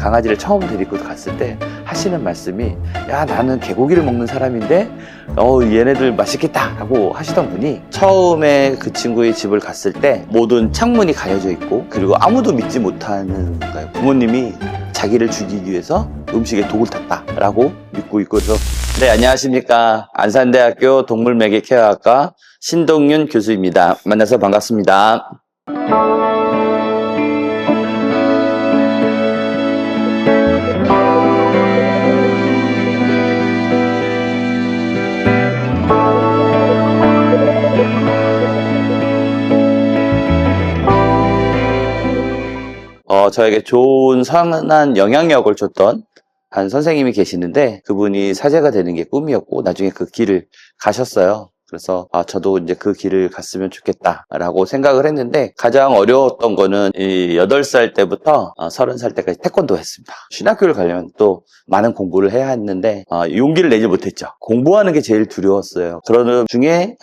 강아지를 처음 데리고 갔을 때 하시는 말씀이, 야, 나는 개고기를 먹는 사람인데 얘네들 맛있겠다 라고 하시던 분이, 처음에 그 친구의 집을 갔을 때 모든 창문이 가려져 있고, 그리고 아무도 믿지 못하는 거예요. 부모님이 자기를 죽이기 위해서 음식에 독을 탔다 라고 믿고 있고. 그래서 네, 안녕하십니까. 안산대학교 동물매개 케어학과 신동윤 교수입니다. 만나서 반갑습니다. 저에게 좋은 선한 영향력을 줬던 한 선생님이 계시는데, 그분이 사제가 되는 게 꿈이었고 나중에 그 길을 가셨어요. 그래서 저도 이제 그 길을 갔으면 좋겠다라고 생각을 했는데, 가장 어려웠던 거는 이 8살 때부터 30살 때까지 태권도 했습니다. 신학교를 가려면 또 많은 공부를 해야 했는데 용기를 내지 못했죠. 공부하는 게 제일 두려웠어요. 그러는 중에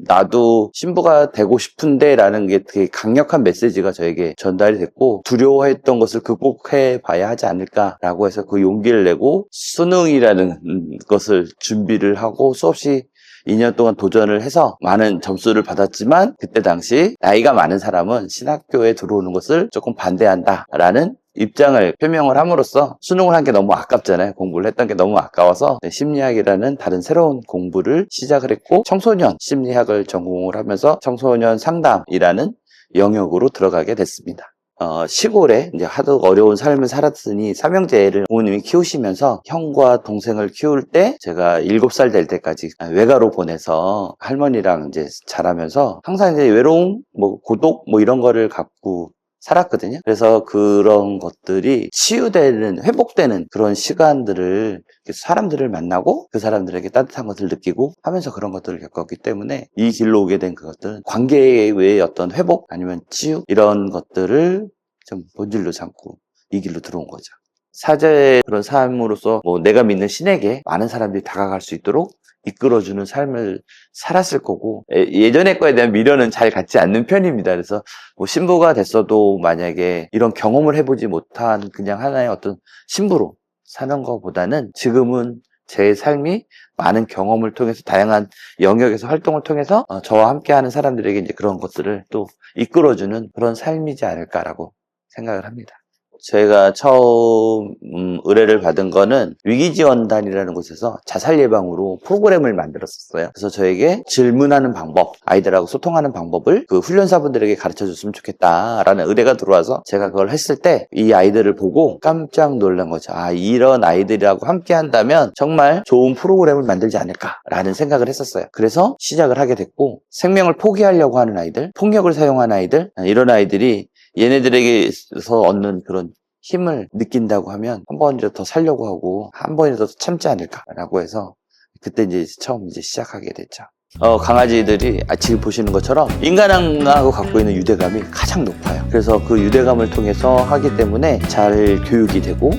나도 신부가 되고 싶은데 라는 게 되게 강력한 메시지가 저에게 전달이 됐고, 두려워했던 것을 극복해 봐야 하지 않을까라고 해서 그 용기를 내고 수능이라는 것을 준비를 하고 수없이 2년 동안 도전을 해서 많은 점수를 받았지만, 그때 당시 나이가 많은 사람은 신학교에 들어오는 것을 조금 반대한다라는 입장을 표명을 함으로써 수능을 한 게 너무 아깝잖아요. 공부를 했던 게 너무 아까워서 심리학이라는 다른 새로운 공부를 시작을 했고, 청소년 심리학을 전공을 하면서 청소년 상담이라는 영역으로 들어가게 됐습니다. 시골에 이제 하도 어려운 삶을 살았으니 삼형제를 부모님이 키우시면서 형과 동생을 키울 때, 제가 7살 될 때까지 외가로 보내서 할머니랑 이제 자라면서 항상 이제 외로움, 고독, 이런 거를 갖고 살았거든요. 그래서 그런 것들이 치유되는, 회복되는 그런 시간들을, 사람들을 만나고 그 사람들에게 따뜻한 것을 느끼고 하면서 그런 것들을 겪었기 때문에, 이 길로 오게 된 그것들은 관계의 어떤 회복 아니면 치유, 이런 것들을 좀 본질로 삼고 이 길로 들어온 거죠. 사제의 그런 삶으로서 내가 믿는 신에게 많은 사람들이 다가갈 수 있도록 이끌어주는 삶을 살았을 거고, 예전의 거에 대한 미련은 잘 갖지 않는 편입니다. 그래서 신부가 됐어도 만약에 이런 경험을 해보지 못한 그냥 하나의 어떤 신부로 사는 것보다는, 지금은 제 삶이 많은 경험을 통해서 다양한 영역에서 활동을 통해서 저와 함께하는 사람들에게 이제 그런 것들을 또 이끌어주는 그런 삶이지 않을까라고 생각을 합니다. 제가 처음 의뢰를 받은 거는 위기지원단이라는 곳에서 자살 예방으로 프로그램을 만들었었어요. 그래서 저에게 질문하는 방법, 아이들하고 소통하는 방법을 그 훈련사분들에게 가르쳐 줬으면 좋겠다라는 의뢰가 들어와서 제가 그걸 했을 때 이 아이들을 보고 깜짝 놀란 거죠. 이런 아이들하고 함께 한다면 정말 좋은 프로그램을 만들지 않을까라는 생각을 했었어요. 그래서 시작을 하게 됐고, 생명을 포기하려고 하는 아이들, 폭력을 사용하는 아이들, 이런 아이들이 얘네들에게서 얻는 그런 힘을 느낀다고 하면 한 번이라도 더 살려고 하고 한 번이라도 더 참지 않을까라고 해서 그때 이제 처음 시작하게 됐죠. 강아지들이 지금 보시는 것처럼 인간하고 갖고 있는 유대감이 가장 높아요. 그래서 그 유대감을 통해서 하기 때문에 잘 교육이 되고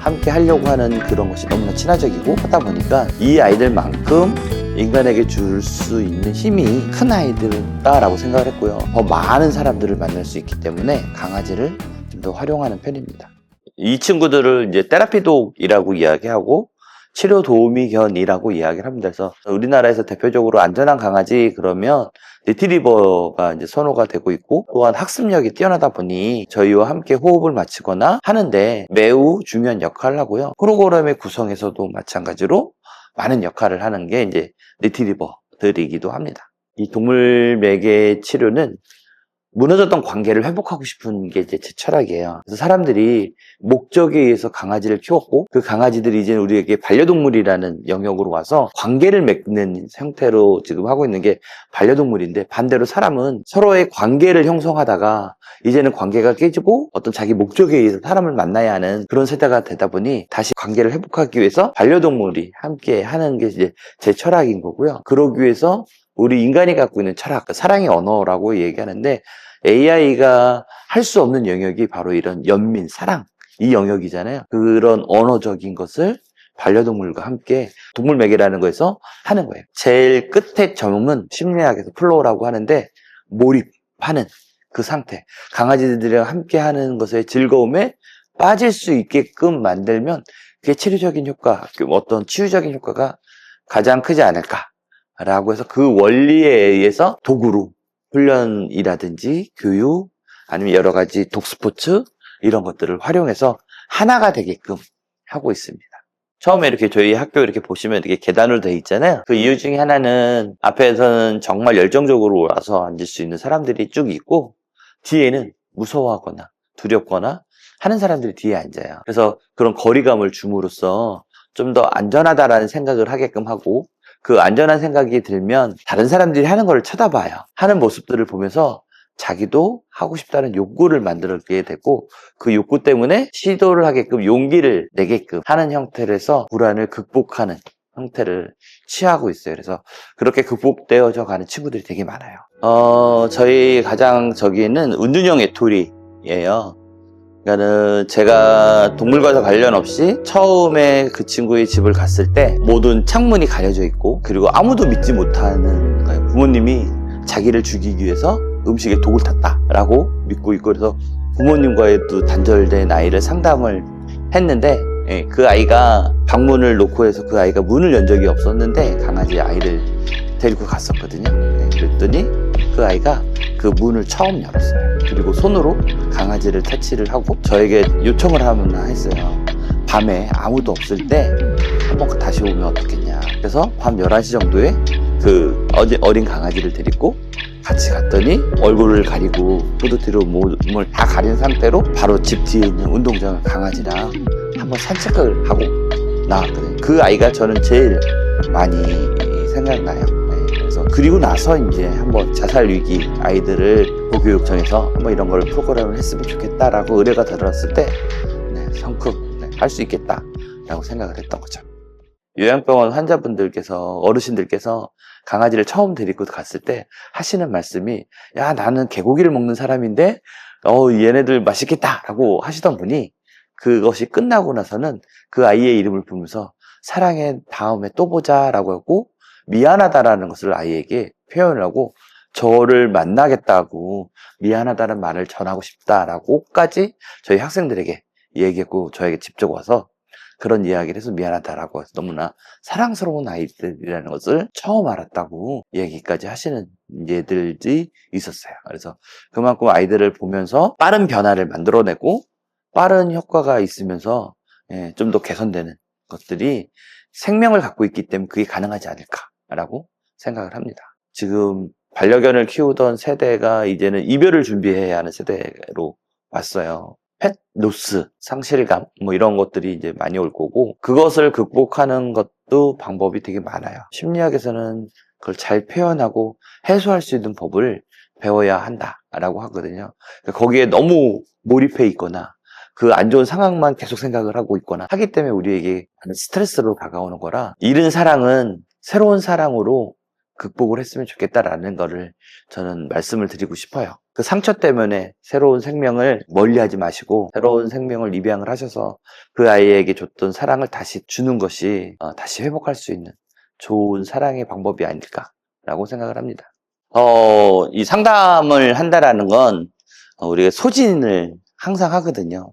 함께 하려고 하는 그런 것이 너무나 친화적이고 하다 보니까, 이 아이들만큼 인간에게 줄 수 있는 힘이 큰 아이들다라고 생각을 했고요. 더 많은 사람들을 만날 수 있기 때문에 강아지를 좀 더 활용하는 편입니다. 이 친구들을 이제 테라피독이라고 이야기하고 치료 도우미견이라고 이야기를 합니다. 그래서 우리나라에서 대표적으로 안전한 강아지 그러면 리트리버가 이제 선호가 되고 있고, 또한 학습력이 뛰어나다 보니 저희와 함께 호흡을 맞추거나 하는데 매우 중요한 역할을 하고요. 프로그램의 구성에서도 마찬가지로 많은 역할을 하는 게 이제 리트리버들이기도 합니다. 이 동물 매개 치료는 무너졌던 관계를 회복하고 싶은 게 이제 제 철학이에요. 그래서 사람들이 목적에 의해서 강아지를 키웠고, 그 강아지들이 이제 우리에게 반려동물이라는 영역으로 와서 관계를 맺는 형태로 지금 하고 있는 게 반려동물인데, 반대로 사람은 서로의 관계를 형성하다가 이제는 관계가 깨지고 어떤 자기 목적에 의해서 사람을 만나야 하는 그런 세대가 되다 보니, 다시 관계를 회복하기 위해서 반려동물이 함께 하는 게 이제 제 철학인 거고요. 그러기 위해서 우리 인간이 갖고 있는 철학, 사랑의 언어라고 얘기하는데, AI가 할 수 없는 영역이 바로 이런 연민, 사랑, 이 영역이잖아요. 그런 언어적인 것을 반려동물과 함께 동물 매개라는 거에서 하는 거예요. 제일 끝에 점은 심리학에서 플로우라고 하는데, 몰입하는 그 상태, 강아지들이랑 함께 하는 것의 즐거움에 빠질 수 있게끔 만들면 그게 치료적인 효과, 어떤 치유적인 효과가 가장 크지 않을까라고 해서 그 원리에 의해서 도구로 훈련이라든지 교육 아니면 여러 가지 독스포츠 이런 것들을 활용해서 하나가 되게끔 하고 있습니다. 처음에 이렇게 저희 학교 이렇게 보시면 이렇게 계단으로 되어 있잖아요. 그 이유 중에 하나는 앞에서는 정말 열정적으로 와서 앉을 수 있는 사람들이 쭉 있고 뒤에는 무서워하거나 두렵거나 하는 사람들이 뒤에 앉아요. 그래서 그런 거리감을 줌으로써 좀 더 안전하다라는 생각을 하게끔 하고 그 안전한 생각이 들면 다른 사람들이 하는 걸 쳐다봐요. 하는 모습들을 보면서 자기도 하고 싶다는 욕구를 만들게 되고 그 욕구 때문에 시도를 하게끔 용기를 내게끔 하는 형태로 해서 불안을 극복하는 형태를 취하고 있어요. 그래서 그렇게 극복되어져 가는 친구들이 되게 많아요. 저희 가장 저기는 은둔형 외톨이예요. 그러니까는 제가 동물과도 관련 없이 처음에 그 친구의 집을 갔을 때 모든 창문이 가려져 있고 그리고 아무도 믿지 못하는 거예요. 부모님이 자기를 죽이기 위해서 음식에 독을 탔다라고 믿고 있고 그래서 부모님과도 단절된 아이를 상담을 했는데 그 아이가 방문을 놓고 해서 그 아이가 문을 연 적이 없었는데 강아지 아이를 데리고 갔었거든요. 그랬더니 그 아이가 그 문을 처음 열었어요. 그리고 손으로 강아지를 터치를 하고 저에게 요청을 하나 했어요. 밤에 아무도 없을 때 한번 다시 오면 어떻겠냐. 그래서 밤 11시 정도에 그 어린 강아지를 데리고 같이 갔더니 얼굴을 가리고 후드티로 몸을 다 가린 상태로 바로 집 뒤에 있는 운동장을 강아지랑 한번 산책을 하고 나왔거든요. 그 아이가 저는 제일 많이 생각나요. 그래서 그리고 나서 이제 한번 자살 위기 아이들을 보교육청에서 한번 이런 걸 프로그램을 했으면 좋겠다라고 의뢰가 들어왔을 때 성큼 할 수 있겠다라고 생각을 했던 거죠. 요양병원 환자분들께서 어르신들께서 강아지를 처음 데리고 갔을 때 하시는 말씀이 야 나는 개고기를 먹는 사람인데 얘네들 맛있겠다라고 하시던 분이 그것이 끝나고 나서는 그 아이의 이름을 부르면서 사랑해 다음에 또 보자라고 하고 미안하다라는 것을 아이에게 표현을 하고 저를 만나겠다고 미안하다는 말을 전하고 싶다라고까지 저희 학생들에게 얘기했고 저에게 직접 와서 그런 이야기를 해서 미안하다라고 해서 너무나 사랑스러운 아이들이라는 것을 처음 알았다고 얘기까지 하시는 얘들이 있었어요. 그래서 그만큼 아이들을 보면서 빠른 변화를 만들어내고 빠른 효과가 있으면서 좀 더 개선되는 것들이 생명을 갖고 있기 때문에 그게 가능하지 않을까라고 생각을 합니다. 지금 반려견을 키우던 세대가 이제는 이별을 준비해야 하는 세대로 왔어요. 펫 로스, 상실감 뭐 이런 것들이 이제 많이 올 거고 그것을 극복하는 것도 방법이 되게 많아요. 심리학에서는 그걸 잘 표현하고 해소할 수 있는 법을 배워야 한다라고 하거든요. 거기에 너무 몰입해 있거나 그 안 좋은 상황만 계속 생각을 하고 있거나 하기 때문에 우리에게 스트레스로 다가오는 거라 잃은 사랑은 새로운 사랑으로 극복을 했으면 좋겠다라는 거를 저는 말씀을 드리고 싶어요. 그 상처 때문에 새로운 생명을 멀리하지 마시고 새로운 생명을 입양을 하셔서 그 아이에게 줬던 사랑을 다시 주는 것이 다시 회복할 수 있는 좋은 사랑의 방법이 아닐까라고 생각을 합니다. 이 상담을 한다라는 건 우리가 소진을 항상 하거든요.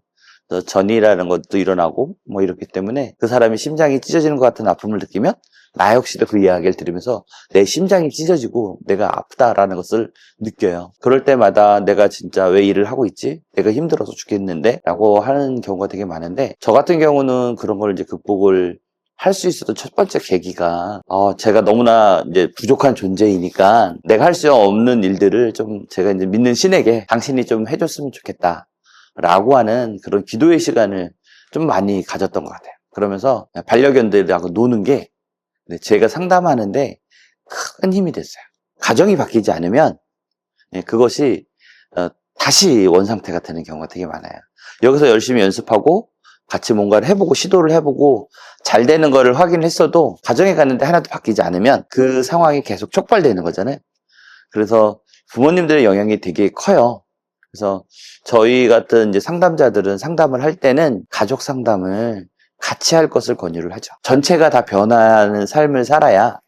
전이라는 것도 일어나고 뭐 이렇기 때문에 그 사람이 심장이 찢어지는 것 같은 아픔을 느끼면 나 역시도 그 이야기를 들으면서 내 심장이 찢어지고 내가 아프다라는 것을 느껴요. 그럴 때마다 내가 진짜 왜 일을 하고 있지? 내가 힘들어서 죽겠는데? 라고 하는 경우가 되게 많은데 저 같은 경우는 그런 걸 이제 극복을 할 수 있었던 첫 번째 계기가 제가 너무나 이제 부족한 존재이니까 내가 할 수 없는 일들을 좀 제가 이제 믿는 신에게 당신이 좀 해줬으면 좋겠다 라고 하는 그런 기도의 시간을 좀 많이 가졌던 것 같아요. 그러면서 반려견들하고 노는 게 제가 상담하는데 큰 힘이 됐어요. 가정이 바뀌지 않으면 그것이 다시 원상태가 되는 경우가 되게 많아요. 여기서 열심히 연습하고 같이 뭔가를 해보고 시도를 해보고 잘 되는 거를 확인했어도 가정에 갔는데 하나도 바뀌지 않으면 그 상황이 계속 촉발되는 거잖아요. 그래서 부모님들의 영향이 되게 커요. 그래서 저희 같은 이제 상담자들은 상담을 할 때는 가족 상담을 같이 할 것을 권유를 하죠. 전체가 다 변화하는 삶을 살아야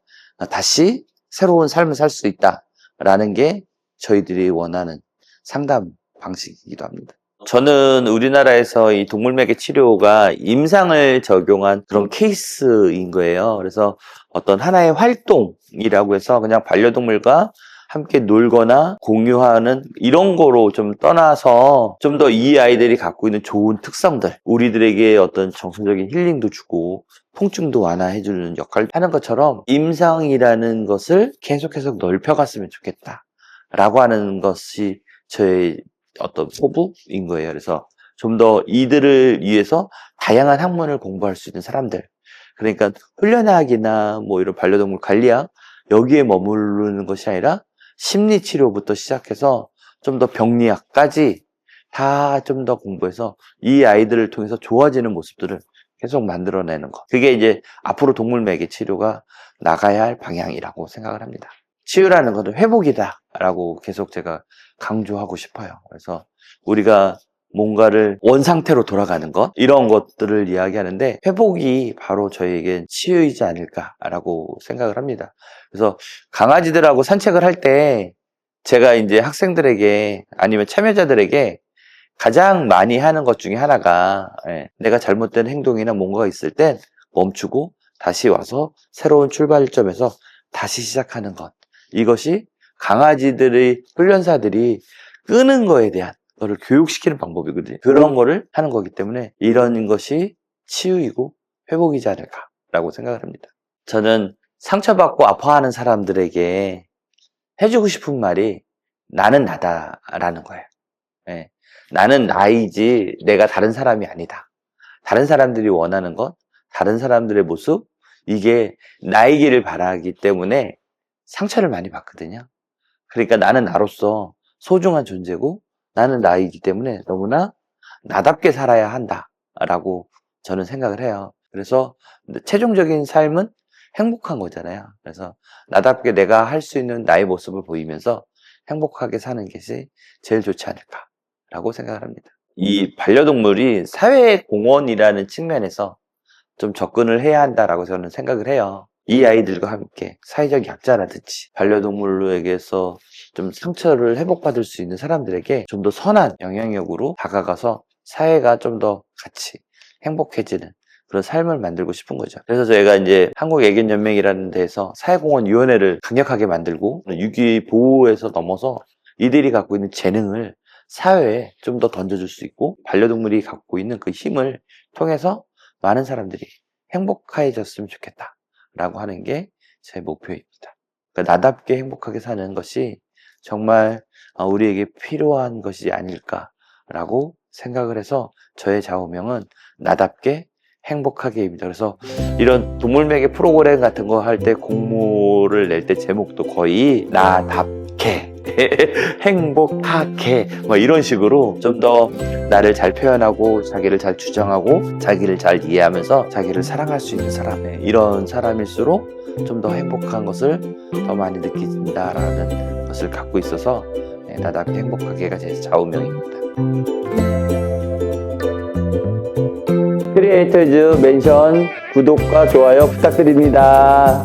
다시 새로운 삶을 살 수 있다라는 게 저희들이 원하는 상담 방식이기도 합니다. 저는 우리나라에서 이 동물매개 치료가 임상을 적용한 그런 케이스인 거예요. 그래서 어떤 하나의 활동이라고 해서 그냥 반려동물과 함께 놀거나 공유하는 이런 거로 좀 떠나서 좀 더 이 아이들이 갖고 있는 좋은 특성들, 우리들에게 어떤 정서적인 힐링도 주고 통증도 완화해주는 역할을 하는 것처럼 임상이라는 것을 계속해서 넓혀갔으면 좋겠다 라고 하는 것이 저의 어떤 포부인 거예요. 그래서 좀 더 이들을 위해서 다양한 학문을 공부할 수 있는 사람들, 그러니까 훈련학이나 뭐 이런 반려동물 관리학 여기에 머무르는 것이 아니라 심리치료부터 시작해서 좀 더 병리학까지 다 좀 더 공부해서 이 아이들을 통해서 좋아지는 모습들을 계속 만들어내는 것, 그게 이제 앞으로 동물매개 치료가 나가야 할 방향이라고 생각을 합니다. 치유라는 것은 회복이다 라고 계속 제가 강조하고 싶어요. 그래서 우리가 뭔가를 원상태로 돌아가는 것, 이런 것들을 이야기하는데 회복이 바로 저에겐 치유이지 않을까라고 생각을 합니다. 그래서 강아지들하고 산책을 할 때 제가 이제 학생들에게 아니면 참여자들에게 가장 많이 하는 것 중에 하나가, 내가 잘못된 행동이나 뭔가가 있을 땐 멈추고 다시 와서 새로운 출발점에서 다시 시작하는 것, 이것이 강아지들의 훈련사들이 끄는 거에 대한 거를 교육시키는 방법이거든요. 그런 거를 하는 거기 때문에 이런 것이 치유이고 회복이지 않을까라고 생각을 합니다. 저는 상처받고 아파하는 사람들에게 해주고 싶은 말이 나는 나다라는 거예요. 예. 나는 나이지 내가 다른 사람이 아니다. 다른 사람들이 원하는 것, 다른 사람들의 모습, 이게 나이기를 바라기 때문에 상처를 많이 받거든요. 그러니까 나는 나로서 소중한 존재고 나는 나이기 때문에 너무나 나답게 살아야 한다라고 저는 생각을 해요. 그래서 최종적인 삶은 행복한 거잖아요. 그래서 나답게 내가 할 수 있는 나의 모습을 보이면서 행복하게 사는 것이 제일 좋지 않을까라고 생각을 합니다. 이 반려동물이 사회공헌이라는 측면에서 좀 접근을 해야 한다라고 저는 생각을 해요. 이 아이들과 함께 사회적 약자라든지 반려동물에게서 좀 상처를 회복받을 수 있는 사람들에게 좀 더 선한 영향력으로 다가가서 사회가 좀 더 같이 행복해지는 그런 삶을 만들고 싶은 거죠. 그래서 저희가 이제 한국애견연맹이라는 데에서 사회공헌위원회를 강력하게 만들고 유기보호에서 넘어서 이들이 갖고 있는 재능을 사회에 좀 더 던져줄 수 있고 반려동물이 갖고 있는 그 힘을 통해서 많은 사람들이 행복해졌으면 좋겠다 라고 하는 게 제 목표입니다. 그러니까 나답게 행복하게 사는 것이 정말 우리에게 필요한 것이 아닐까라고 생각을 해서 저의 좌우명은 나답게 행복하게입니다. 그래서 이런 동물매개 프로그램 같은 거 할 때 공모를 낼 때 제목도 거의 나답게 행복하게 뭐 이런 식으로 좀 더 나를 잘 표현하고 자기를 잘 주장하고 자기를 잘 이해하면서 자기를 사랑할 수 있는 사람, 이런 사람일수록 좀 더 행복한 것을 더 많이 느낀다라는 것을 갖고 있어서 나답게 행복하게가 제 좌우명입니다. 크리에이터즈 맨션 구독과 좋아요 부탁드립니다.